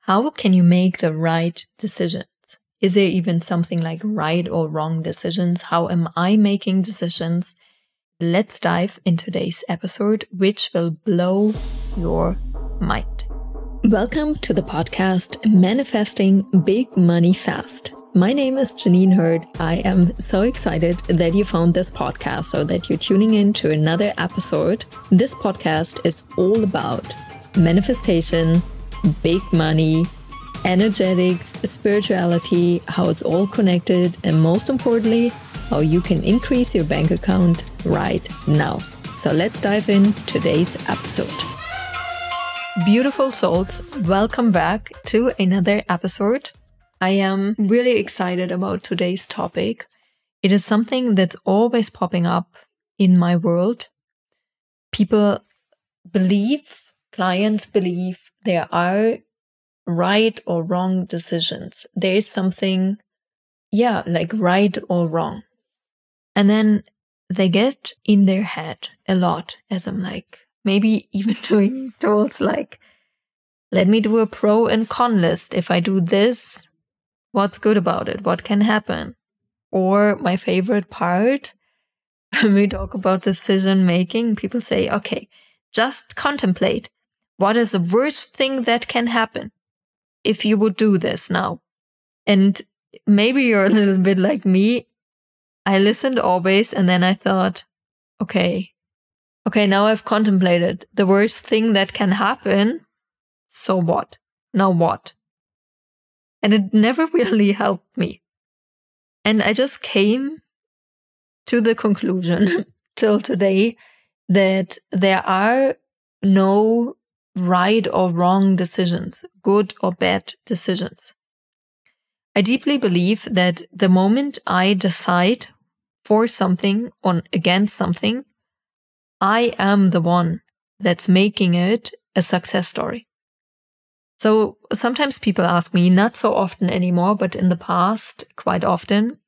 How can you make the right decisions? Is there even something like right or wrong decisions? How am I making decisions? Let's dive into today's episode, which will blow your mind. Welcome to the podcast, Manifesting Big Money Fast. My name is Jeanine. I am so excited that you found this podcast or that you're tuning in to another episode. This podcast is all about manifestation, big money, energetics, spirituality, how it's all connected, and most importantly, how you can increase your bank account right now. So let's dive in today's episode. Beautiful souls, welcome back to another episode. I am really excited about today's topic. It is something that's always popping up in my world. People believe, clients believe there are right or wrong decisions. There is something, like right or wrong. And then they get in their head a lot as I'm like, maybe even doing tools like, let me do a pro and con list. If I do this, what's good about it? What can happen? Or my favorite part, when we talk about decision making, people say, okay, just contemplate. What is the worst thing that can happen if you would do this now? And maybe you're a little bit like me. I listened always and then I thought, okay, now I've contemplated the worst thing that can happen. So what? Now what? And it never really helped me. And I just came to the conclusion till today that there are no right or wrong decisions, good or bad decisions. I deeply believe that the moment I decide for something or against something, I am the one that's making it a success story. So sometimes people ask me, not so often anymore, but in the past, quite often,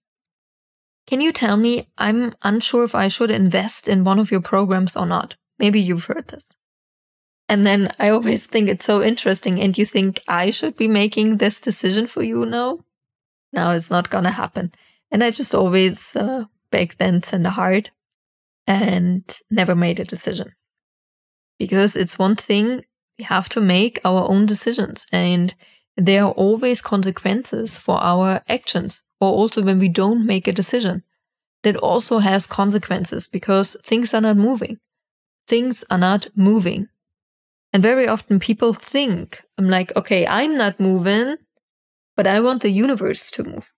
can you tell me, I'm unsure if I should invest in one of your programs or not. Maybe you've heard this. And then I always think it's so interesting. And you think I should be making this decision for you now? No, it's not going to happen. And I just always back then sent a heart and never made a decision. Because it's one thing, we have to make our own decisions. And there are always consequences for our actions. Or also when we don't make a decision. That also has consequences because things are not moving. Things are not moving. And very often people think, I'm like, okay, I'm not moving, but I want the universe to move.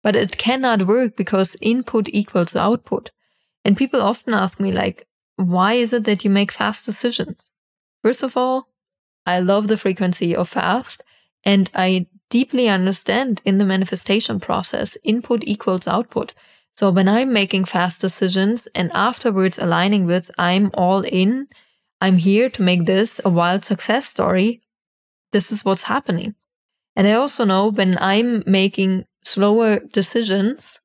But it cannot work because input equals output. And people often ask me like, why is it that you make fast decisions? First of all, I love the frequency of fast. And I deeply understand in the manifestation process, input equals output. So when I'm making fast decisions and afterwards aligning with I'm all in, I'm here to make this a wild success story, this is what's happening. And I also know when I'm making slower decisions,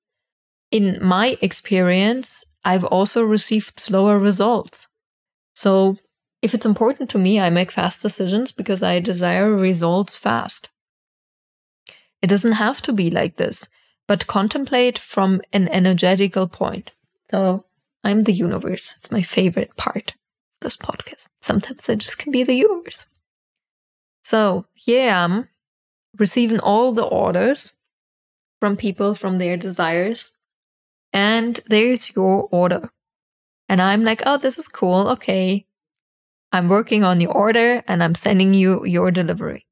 in my experience, I've also received slower results. So if it's important to me, I make fast decisions because I desire results fast. It doesn't have to be like this, but contemplate from an energetical point. So I'm the universe. It's my favorite part of this podcast. Sometimes I just can be the universe. So here I am, receiving all the orders from people, from their desires. And there's your order. And I'm like, oh, this is cool. Okay. I'm working on your order and I'm sending you your delivery.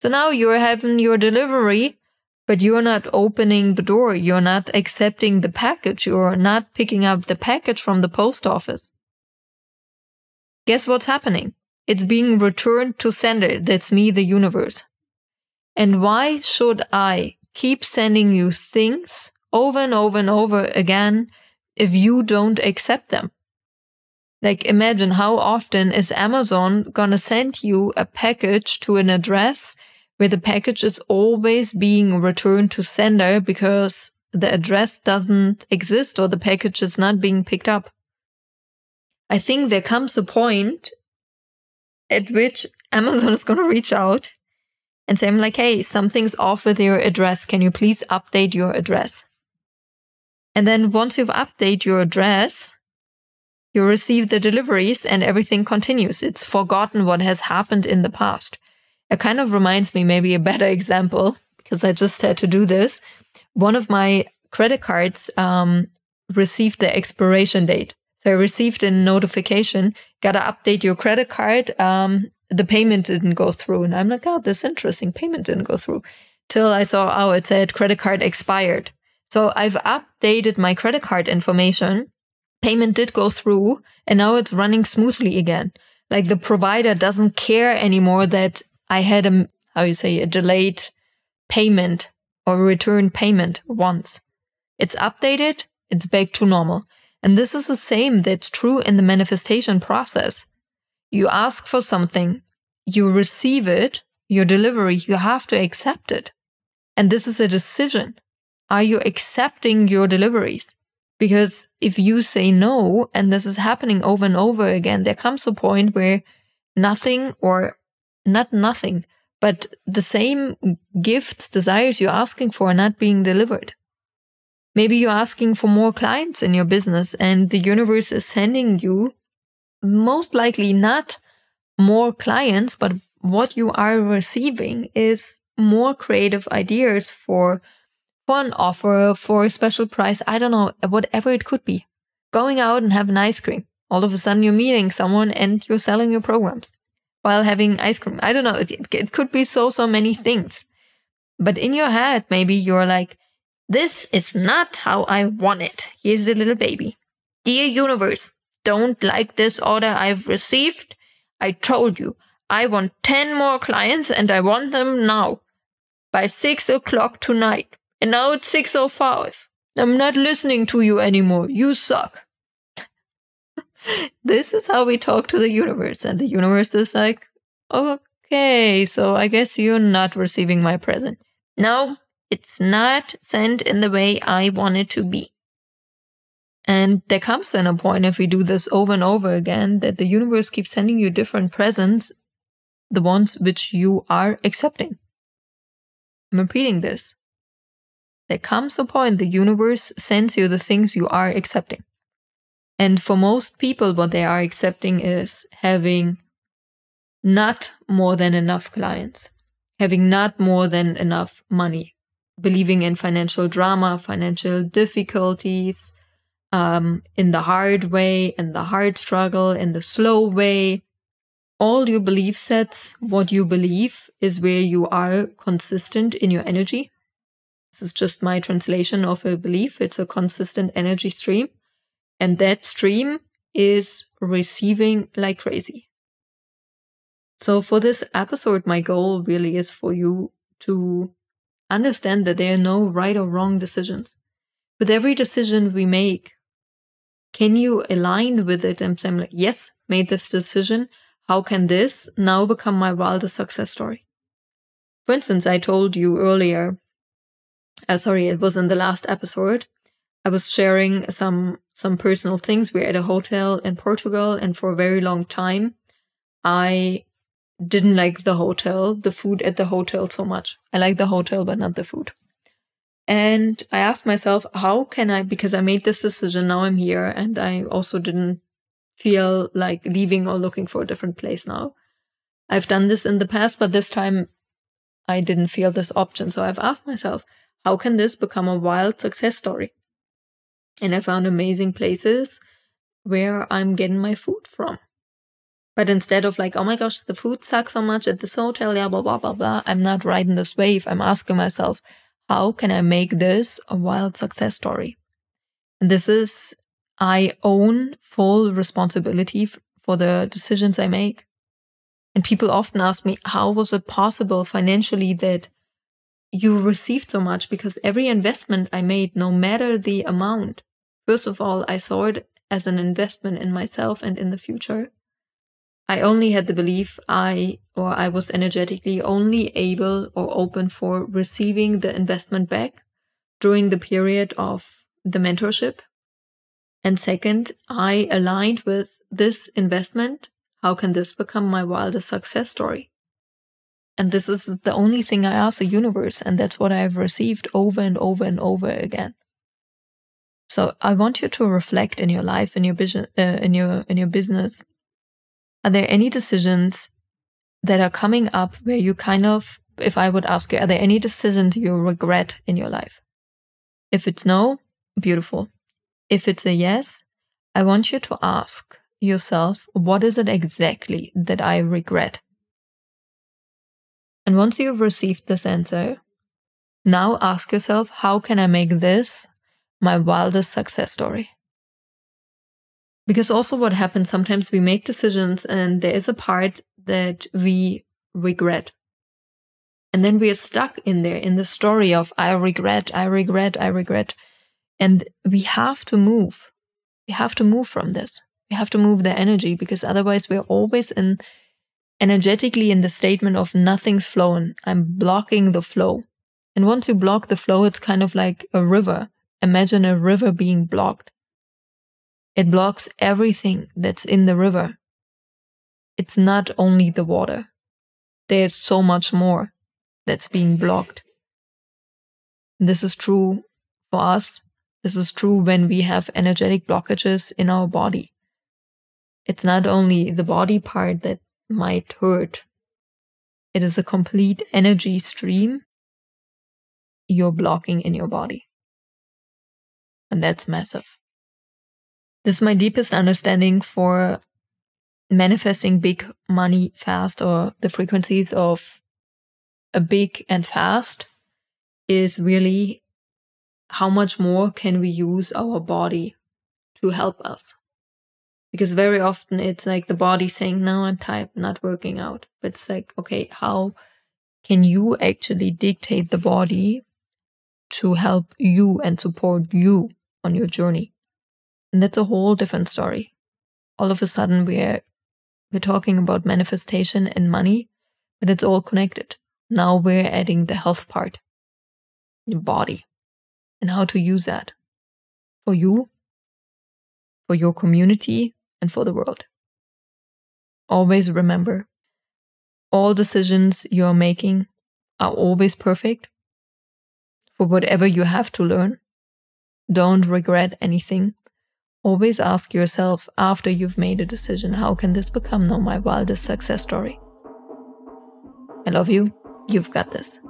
So now you're having your delivery, but you're not opening the door. You're not accepting the package. You're not picking up the package from the post office. Guess what's happening? It's being returned to sender. That's me, the universe. And why should I keep sending you things over and over and over again if you don't accept them? Like imagine how often is Amazon gonna send you a package to an address where the package is always being returned to sender because the address doesn't exist or the package is not being picked up. I think there comes a point at which Amazon is going to reach out and say, I'm like, hey, something's off with your address. Can you please update your address? And then once you've updated your address, you receive the deliveries and everything continues. It's forgotten what has happened in the past. It kind of reminds me, maybe a better example, because I just had to do this. One of my credit cards received the expiration date. So I received a notification, got to update your credit card. The payment didn't go through. And I'm like, oh, this is interesting. Payment didn't go through. Till I saw, oh, it said credit card expired. So I've updated my credit card information. Payment did go through, and now it's running smoothly again. Like the provider doesn't care anymore that I had a delayed payment or return payment once. It's updated, it's back to normal. And this is the same that's true in the manifestation process. You ask for something, you receive it, your delivery, you have to accept it. And this is a decision. Are you accepting your deliveries? Because if you say no, and this is happening over and over again, there comes a point where nothing, or not nothing, but the same gifts, desires you're asking for are not being delivered. Maybe you're asking for more clients in your business, and the universe is sending you most likely not more clients, but what you are receiving is more creative ideas for an offer, for a special price. I don't know, whatever it could be. Going out and having ice cream. All of a sudden you're meeting someone and you're selling your programs while having ice cream. I don't know. It could be so many things. But in your head, maybe you're like, this is not how I want it. Here's the little baby. Dear universe, don't like this order I've received. I told you, I want 10 more clients and I want them now by 6 o'clock tonight. And now it's 6:05. I'm not listening to you anymore. You suck. This is how we talk to the universe. And the universe is like, okay, so I guess you're not receiving my present. No, it's not sent in the way I want it to be. And there comes then a point, if we do this over and over again, that the universe keeps sending you different presents, the ones which you are accepting. I'm repeating this. There comes a point the universe sends you the things you are accepting. And for most people, what they are accepting is having not more than enough clients, having not more than enough money, believing in financial drama, financial difficulties, in the hard way, in the hard struggle, in the slow way. All your belief sets, what you believe, is where you are consistent in your energy. This is just my translation of a belief. It's a consistent energy stream. And that stream is receiving like crazy. So for this episode, my goal really is for you to understand that there are no right or wrong decisions. With every decision we make, can you align with it and say, like, yes, made this decision. How can this now become my wildest success story? For instance, I told you earlier, it was in the last episode, I was sharing some personal things. We're at a hotel in Portugal, and for a very long time, I didn't like the food at the hotel so much. I like the hotel, but not the food. And I asked myself, how can I, because I made this decision, now I'm here, and I also didn't feel like leaving or looking for a different place now. I've done this in the past, but this time I didn't feel this option. So I've asked myself, how can this become a wild success story? And I found amazing places where I'm getting my food from. But instead of like, oh my gosh, the food sucks so much at this hotel, yeah, blah, blah, blah, blah, I'm not riding this wave. I'm asking myself, how can I make this a wild success story? And this is, I own full responsibility for the decisions I make. And people often ask me, how was it possible financially that you received so much? Because every investment I made, no matter the amount, first of all, I saw it as an investment in myself and in the future. I only had the belief I was energetically only able or open for receiving the investment back during the period of the mentorship. And second, I aligned with this investment. How can this become my wildest success story? And this is the only thing I ask the universe, and that's what I've received over and over and over again. So I want you to reflect in your life, in your vision, in your business. Are there any decisions that are coming up where you kind of, if I would ask you, are there any decisions you regret in your life? If it's no, beautiful. If it's a yes, I want you to ask yourself, what is it exactly that I regret? And once you've received this answer, now ask yourself, how can I make this my wildest success story? Because also what happens, sometimes we make decisions and there is a part that we regret. And then we are stuck in there, in the story of I regret. And we have to move. We have to move from this. We have to move the energy, because otherwise we're always energetically in the statement of nothing's flowing. I'm blocking the flow. And once you block the flow, it's kind of like a river. Imagine a river being blocked. It blocks everything that's in the river. It's not only the water. There's so much more that's being blocked. This is true for us. This is true when we have energetic blockages in our body. It's not only the body part that might hurt. It is the complete energy stream you're blocking in your body. And that's massive. This is my deepest understanding for manifesting big money fast, or the frequencies of a big and fast, is really how much more can we use our body to help us. Because very often it's like the body saying, no, I'm tired, not working out. But it's like, okay, how can you actually dictate the body to help you and support you on your journey? And that's a whole different story. All of a sudden we're talking about manifestation and money, but it's all connected. Now we're adding the health part, your body, and how to use that for you, for your community, and for the world. Always remember, all decisions you're making are always perfect for whatever you have to learn. Don't regret anything. Always ask yourself after you've made a decision, how can this become now my wildest success story? I love you. You've got this.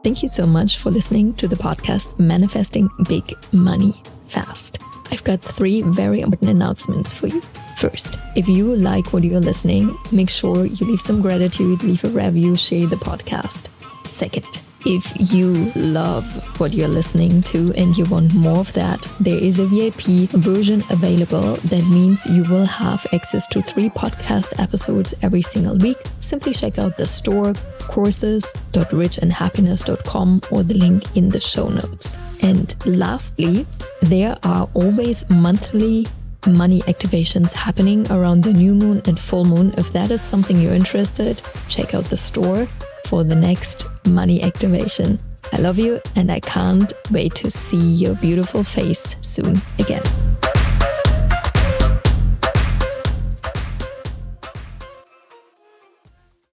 Thank you so much for listening to the podcast Manifesting Big Money Fast. I've got 3 very important announcements for you. First, if you like what you're listening, make sure you leave some gratitude, leave a review, share the podcast. Second, if you love what you're listening to and you want more of that, there is a VIP version available. That means you will have access to 3 podcast episodes every single week. Simply check out the store, courses.richandhappiness.com, or the link in the show notes. And lastly, there are always monthly money activations happening around the new moon and full moon. If that is something you're interested, check out the store for the next money activation. I love you, and I can't wait to see your beautiful face soon again.